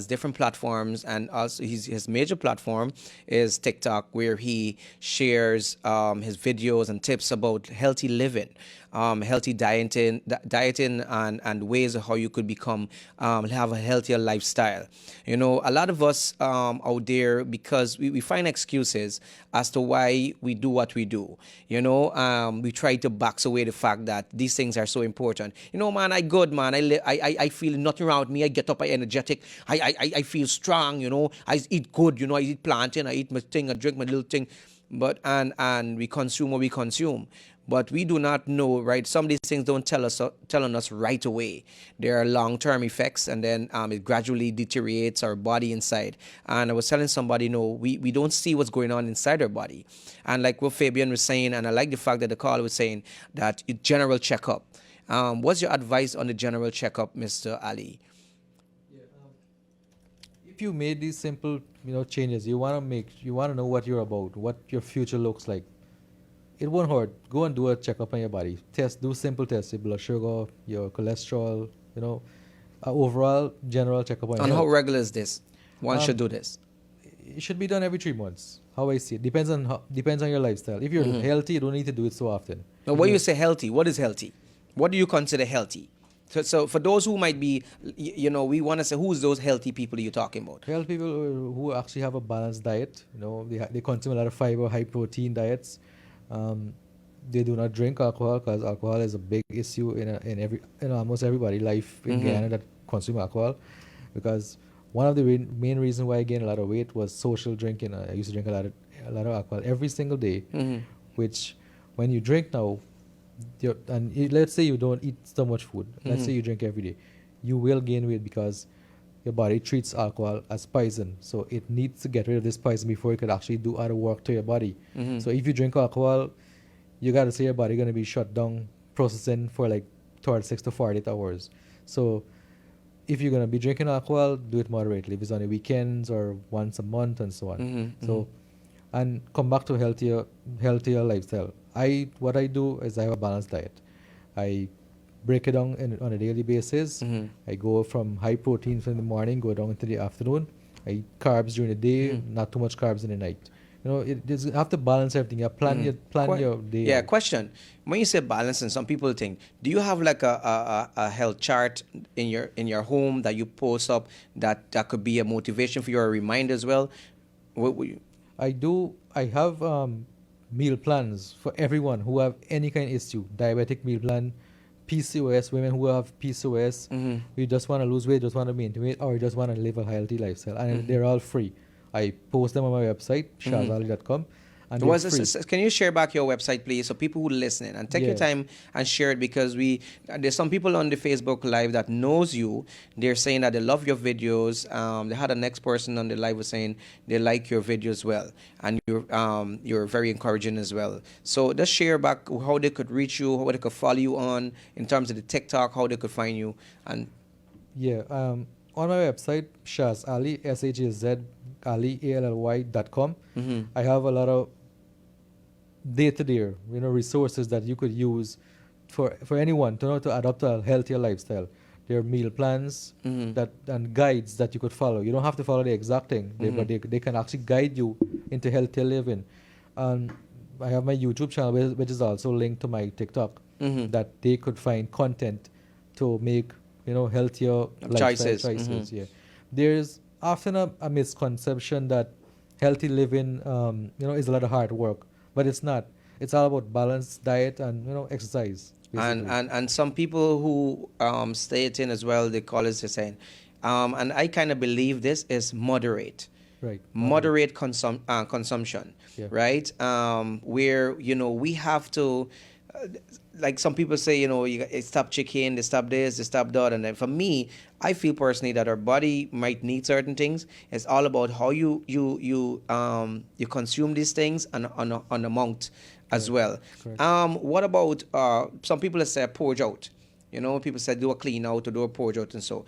Speaker 1: different platforms, and also his major platform is TikTok, where he shares his videos and tips about healthy living. Healthy dieting and ways of how you could become have a healthier lifestyle. A lot of us out there, because we find excuses as to why we do what we do. We try to box away the fact that these things are so important. Man, I good, man. I feel nothing wrong with me. I get up, I energetic. I feel strong. I eat good. I eat plantain. I eat my thing. I drink my little thing. But and we consume what we consume. But we do not know, right? Some of these things don't telling us right away. There are long-term effects, and then it gradually deteriorates our body inside. And I was telling somebody, we don't see what's going on inside our body. And like what Fabian was saying, and I like the fact that the caller was saying that general checkup. What's your advice on the general checkup, Mr. Ali?
Speaker 2: If you made these simple, changes, you want to know what you're about, what your future looks like. It won't hurt. Go and do a checkup on your body. Do simple tests, your blood sugar, your cholesterol, overall general checkup on your
Speaker 1: And how
Speaker 2: health.
Speaker 1: regular is this? One should do this.
Speaker 2: It should be done every 3 months. How I see it depends on your lifestyle. If you're healthy, you don't need to do it so often.
Speaker 1: Now, when you say healthy, what is healthy? What do you consider healthy? So for those who might be, we want to say, who's those healthy people you're talking about?
Speaker 2: Healthy people who actually have a balanced diet, they consume a lot of fiber, high protein diets. They do not drink alcohol because alcohol is a big issue in almost everybody's life in Guyana that consume alcohol. Because one of the main reasons why I gained a lot of weight was social drinking. I used to drink a lot of alcohol every single day, which when you drink now, let's say you don't eat so much food. Let's say you drink every day, you will gain weight because your body treats alcohol as poison. So it needs to get rid of this poison before it could actually do other work to your body. So if you drink alcohol, you got to say your body going to be shut down processing for like 36 to 48 hours. So if you're going to be drinking alcohol, do it moderately. If it's on the weekends or once a month and so on. So, and come back to healthier lifestyle. What I do is I have a balanced diet. I break it down on a daily basis. I go from high protein in the morning, go down into the afternoon. I eat carbs during the day, not too much carbs in the night. You have to balance everything. You plan your day.
Speaker 1: Yeah, question. When you say balance, and some people think, do you have like a health chart in your home that you post up that could be a motivation for you or a reminder as well? What would you?
Speaker 2: I do. I have meal plans for everyone who have any kind of issue. Diabetic meal plan, PCOS, women who have PCOS, we just want to lose weight, just want to maintain weight, or just want to live a healthy lifestyle. And they're all free. I post them on my website, shazali.com. and they're free.
Speaker 1: Can you share back your website, please, so people who are listening and take your
Speaker 2: Yeah.
Speaker 1: time and share it, because there's some people on the Facebook Live that knows you. They're saying that they love your videos. They had a next person on the live was saying they like your videos well, and you're very encouraging as well. So just share back how they could reach you, how they could follow you on in terms of the TikTok, how they could find you, and
Speaker 2: Yeah. On my website, Shaz Ali, SHAZ Ali, ALLY.com, I have a lot of day-to-day, resources that you could use for anyone to know to adopt a healthier lifestyle. There are meal plans that and guides that you could follow. You don't have to follow the exact thing, but they can actually guide you into healthier living. And I have my YouTube channel, which is also linked to my TikTok, that they could find content to make healthier lifestyle choices. Yeah, there's often a misconception that healthy living is a lot of hard work, but it's not. It's all about balanced diet and exercise.
Speaker 1: And some people who stay it in as well, they call it, they're saying, and I kind of believe this is moderate.
Speaker 2: Right.
Speaker 1: Moderate consumption,
Speaker 2: Yeah.
Speaker 1: right? Where we have to, like some people say, you stop chicken, they stop this, they stop that, and then for me, I feel personally that our body might need certain things. It's all about how you consume these things and on amount as well.
Speaker 2: Correct.
Speaker 1: What about some people that say purge out? People say do a clean out or do a purge out, and so.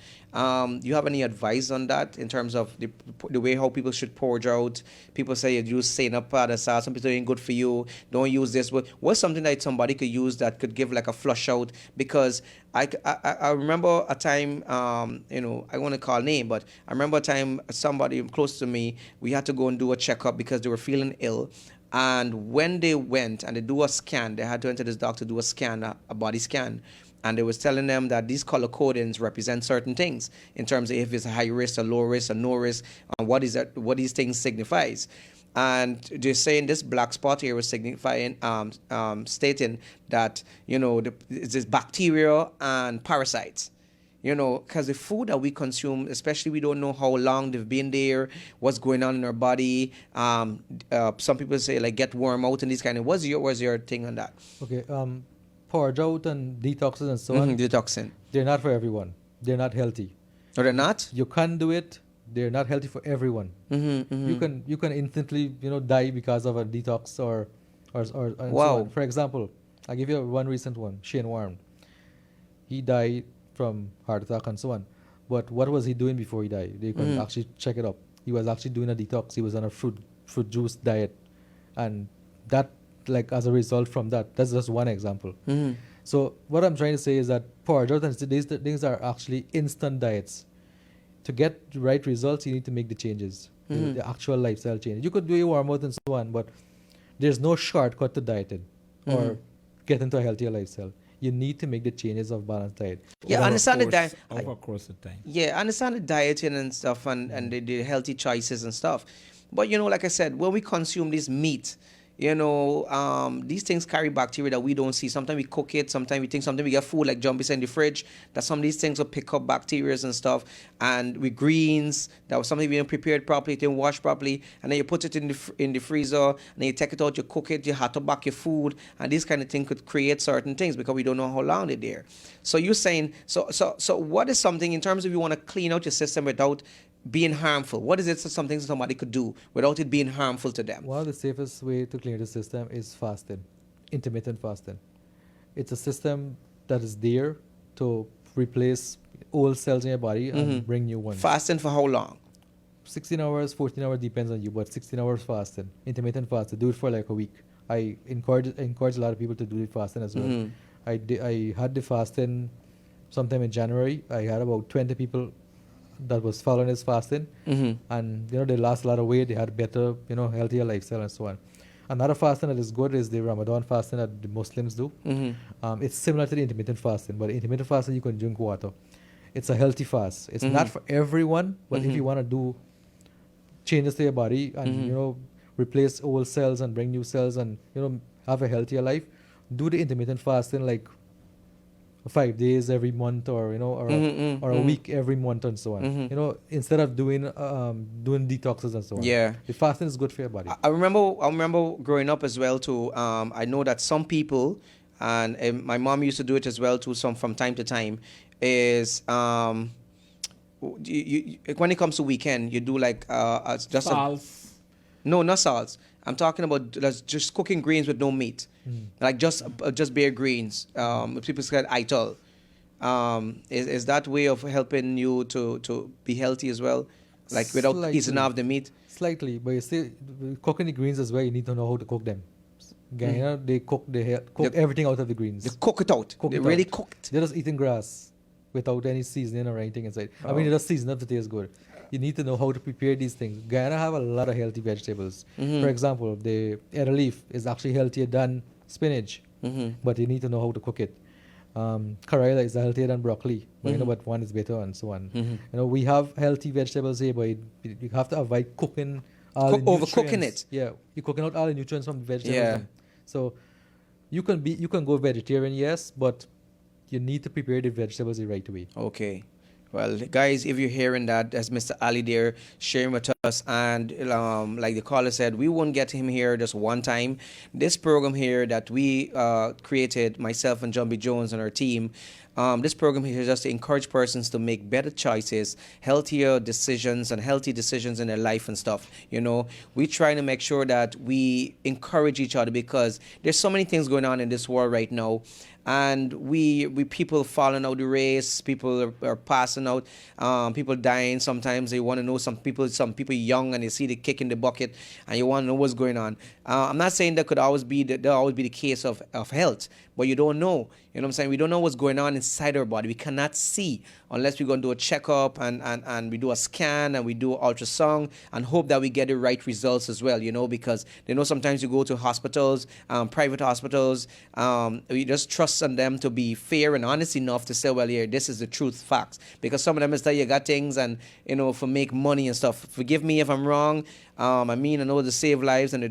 Speaker 1: You have any advice on that in terms of the way how people should purge out? People say you use Senapad, some people say ain't good for you. Don't use this. What's something that somebody could use that could give like a flush out? Because I remember a time, I want to call name, but I remember a time somebody close to me, we had to go and do a checkup because they were feeling ill. And when they went and they do a scan, they had to enter this doctor to do a scan, a body scan. And they was telling them that these color codings represent certain things in terms of if it's a high risk, a low risk, a no risk, and what these things signifies. And they're saying this black spot here was signifying, stating that, it's bacteria and parasites. Because the food that we consume, especially we don't know how long they've been there, what's going on in our body. Some people say like get warm out and these kind of. What's your thing on that?
Speaker 2: Okay. Purge out and detoxes and so on.
Speaker 1: Detoxing.
Speaker 2: They're not for everyone. They're not healthy.
Speaker 1: Or they're not?
Speaker 2: You can't do it. They're not healthy for everyone. You can instantly die because of a detox or and so on. For example, I'll give you one recent one. Shane Warren. He died from heart attack and so on. But what was he doing before he died? They could actually check it up. He was actually doing a detox. He was on a fruit juice diet, and that, like, as a result from that's just one example. So what I'm trying to say is that purge out and these things are actually instant diets. To get the right results, you need to make the changes, the actual lifestyle change. You could do your warm out and so on, but there's no shortcut to dieting or get into a healthier lifestyle. You need to make the changes of balanced diet.
Speaker 1: Yeah, understand the diet.
Speaker 3: Over course of time.
Speaker 1: Yeah, understand the dieting and stuff and the healthy choices and stuff. But like I said, when we consume this meat, these things carry bacteria that we don't see. Sometimes we cook it, sometimes we think, sometimes we get food like Jumpy said in the fridge, that some of these things will pick up bacteria and stuff. And with greens, that was something we didn't prepare it properly, it didn't wash properly, and then you put it in the freezer, and then you take it out, you cook it, you have to back your food, and this kind of thing could create certain things because we don't know how long they're there. So you're saying, so what is something in terms of you want to clean out your system without being harmful? What is it something somebody could do without it being harmful to them?
Speaker 2: One of the safest way to clean the system is fasting, intermittent fasting. It's a system that is there to replace old cells in your body and bring new ones.
Speaker 1: Fasting for how long?
Speaker 2: 16 hours, 14 hours, depends on you, but 16 hours fasting, intermittent fasting. Do it for like a week. I encourage a lot of people to do the fasting as well. I had the fasting sometime in January. I had about 20 people that was following this fasting, and they lost a lot of weight. They had better, healthier lifestyle and so on. Another fasting that is good is the Ramadan fasting that the Muslims do. It's similar to the intermittent fasting, but the intermittent fasting you can drink water. It's a healthy fast. It's not for everyone, but if you want to do changes to your body and replace old cells and bring new cells and have a healthier life, do the intermittent fasting like 5 days every month, or or a week every month, and so on. Instead of doing detoxes and so on.
Speaker 1: Yeah.
Speaker 2: The fasting is good for your body.
Speaker 1: I remember growing up as well too. I know that some people, and my mom used to do it as well too. Some from time to time, is when it comes to weekend, you do like just
Speaker 3: Salts.
Speaker 1: no, not salts. I'm talking about just cooking greens with no meat, like just bare greens. People said ital. Is that way of helping you to be healthy as well, like without eating
Speaker 2: Slightly.
Speaker 1: off the meat?
Speaker 2: Slightly, but you see, cooking the greens as well, you need to know how to cook them. Guyana, they cook everything out of the greens.
Speaker 1: They cook it out.
Speaker 2: Cook
Speaker 1: They
Speaker 2: it
Speaker 1: really
Speaker 2: out.
Speaker 1: cook it.
Speaker 2: They're just eating grass without any seasoning or anything inside. I mean, they just season up to taste good. You need to know how to prepare these things. Guyana have a lot of healthy vegetables. For example, the edda leaf is actually healthier than spinach, but you need to know how to cook it. Karela is healthier than broccoli, but one is better and so on. We have healthy vegetables here, but you have to avoid cooking all the
Speaker 1: Overcooking
Speaker 2: nutrients.
Speaker 1: it.
Speaker 2: Yeah, you're cooking out all the nutrients from the vegetables.
Speaker 1: Yeah.
Speaker 2: then. So you can go vegetarian, yes, but you need to prepare the vegetables the right way.
Speaker 1: Okay. Well, guys, if you're hearing that, that's Mr. Ali there sharing with us. And like the caller said, we won't get him here just one time. This program here that we created, myself and John B. Jones and our team, this program here is just to encourage persons to make better choices, healthier decisions, and healthy decisions in their life and stuff. We try to make sure that we encourage each other, because there's so many things going on in this world right now. And we people falling out the race, people are passing out, people dying. Sometimes they want to know, some people young, and they see the kick in the bucket, and you want to know what's going on. I'm not saying that could always be the case of health, but you don't know. You know what I'm saying? We don't know what's going on inside our body. We cannot see unless we go and do a checkup, and we do a scan, and we do ultrasound, and hope that we get the right results as well, because sometimes you go to hospitals, private hospitals, we just trust on them to be fair and honest enough to say, well, yeah, this is the truth, facts. Because some of them is that you got things, and for make money and stuff. Forgive me if I'm wrong. I know to save lives, and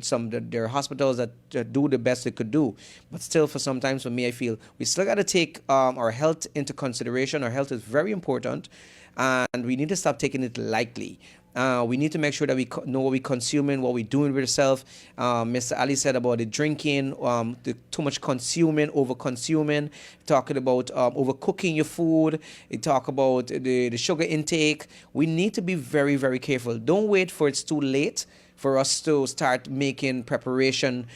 Speaker 1: there are hospitals that do the best they could do. But still, sometimes for me, I feel we still got to take our health into consideration. Our health is very important, and we need to stop taking it lightly. We need to make sure that we know what we're consuming, what we're doing with ourselves. Mr. Ali said about the drinking, the too much consuming, over consuming, talking about overcooking your food. He talk about the sugar intake. We need to be very, very careful. Don't wait for it's too late for us to start making preparation.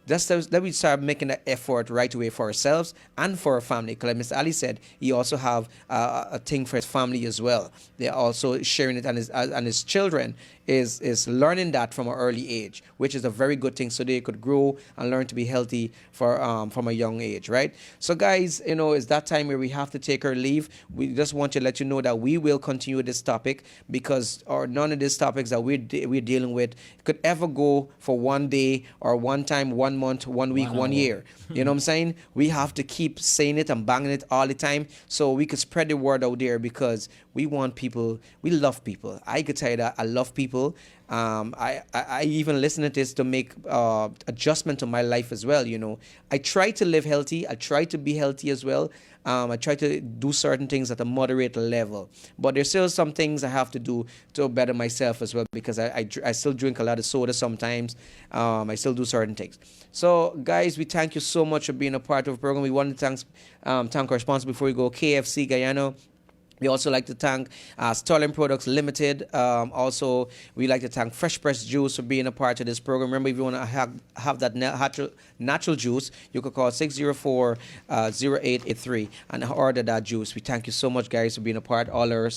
Speaker 1: Just that we start making an effort right away for ourselves and for our family. Because like Mr. Ali said, he also have a thing for his family as well. They're also sharing it, and his children is learning that from an early age, which is a very good thing, so they could grow and learn to be healthy from a young age, right? So guys, it's that time where we have to take our leave. We just want to let you know that we will continue this topic, because none of these topics that we're dealing with could ever go for one day or one time, 1 month, 1 week, 1 year. You know what I'm saying? We have to keep saying it and banging it all the time, so we could spread the word out there, because we want people, we love people. I could tell you that I love people. I even listen to this to make adjustment to my life as well. I try to live healthy. I try to be healthy as well. I try to do certain things at a moderate level, but there's still some things I have to do to better myself as well, because I still drink a lot of soda sometimes. I still do certain things. So guys, we thank you so much for being a part of the program. We want to thank our sponsor before we go, KFC Guyana. We also like to thank Sterling Products Limited. Also, we like to thank Fresh Press Juice for being a part of this program. Remember, if you want to have that natural juice, you could call 604-0883 and order that juice. We thank you so much, guys, for being a part. All our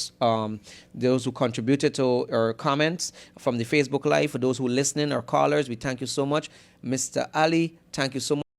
Speaker 1: those who contributed to our comments from the Facebook Live, for those who are listening, our callers, we thank you so much. Mr. Ali, thank you so much.